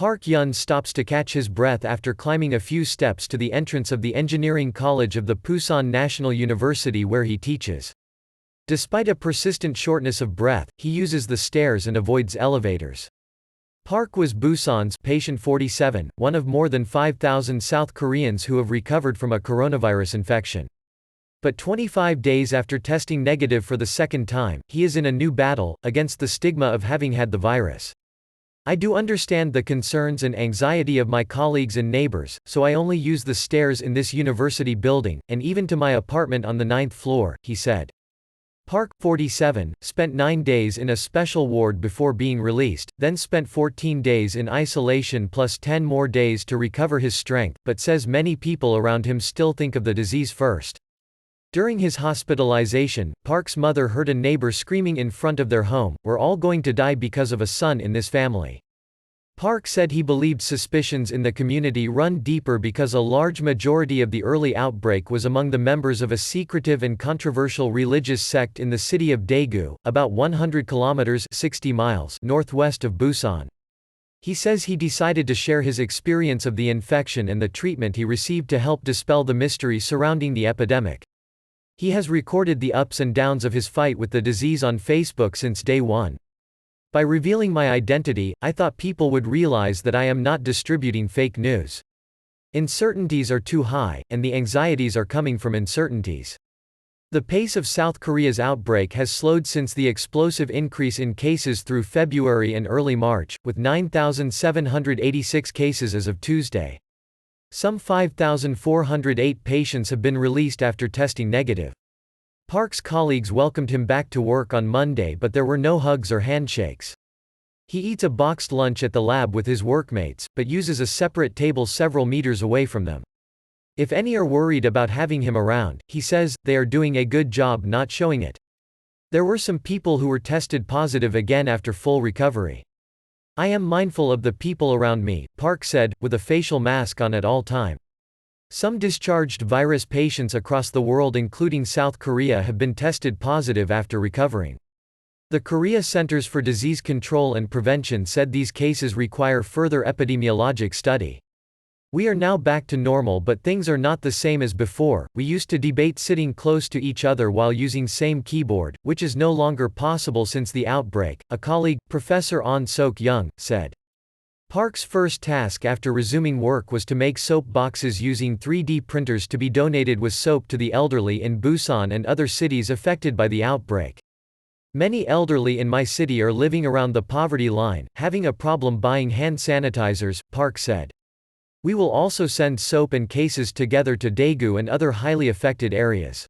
Park Yun stops to catch his breath after climbing a few steps to the entrance of the engineering college of the Pusan National University where he teaches. Despite a persistent shortness of breath, he uses the stairs and avoids elevators. Park was Busan's patient 47, one of more than 5,000 South Koreans who have recovered from a coronavirus infection. But 25 days after testing negative for the second time, he is in a new battle, against the stigma of having had the virus. I do understand the concerns and anxiety of my colleagues and neighbors, so I only use the stairs in this university building, and even to my apartment on the 9th floor, he said. Park, 47, spent 9 days in a special ward before being released, then spent 14 days in isolation plus 10 more days to recover his strength, but says many people around him still think of the disease first. During his hospitalization, Park's mother heard a neighbor screaming in front of their home, "We're all going to die because of a son in this family." Park said he believed suspicions in the community run deeper because a large majority of the early outbreak was among the members of a secretive and controversial religious sect in the city of Daegu, about 100 kilometers (60 miles) northwest of Busan. He says he decided to share his experience of the infection and the treatment he received to help dispel the mystery surrounding the epidemic. He has recorded the ups and downs of his fight with the disease on Facebook since day one. By revealing my identity, I thought people would realize that I am not distributing fake news. Uncertainties are too high, and the anxieties are coming from uncertainties. The pace of South Korea's outbreak has slowed since the explosive increase in cases through February and early March, with 9,786 cases as of Tuesday. Some 5,408 patients have been released after testing negative. Park's colleagues welcomed him back to work on Monday, but there were no hugs or handshakes. He eats a boxed lunch at the lab with his workmates, but uses a separate table several meters away from them. If any are worried about having him around, he says, they are doing a good job not showing it. There were some people who were tested positive again after full recovery. I am mindful of the people around me, Park said, with a facial mask on at all time. Some discharged virus patients across the world including South Korea have been tested positive after recovering. The Korea Centers for Disease Control and Prevention said these cases require further epidemiologic study. We are now back to normal, but things are not the same as before. We used to debate sitting close to each other while using same keyboard, which is no longer possible since the outbreak, a colleague, Professor Ahn Sok-young, said. Park's first task after resuming work was to make soap boxes using 3D printers to be donated with soap to the elderly in Busan and other cities affected by the outbreak. Many elderly in my city are living around the poverty line, having a problem buying hand sanitizers, Park said. We will also send soap and cases together to Daegu and other highly affected areas.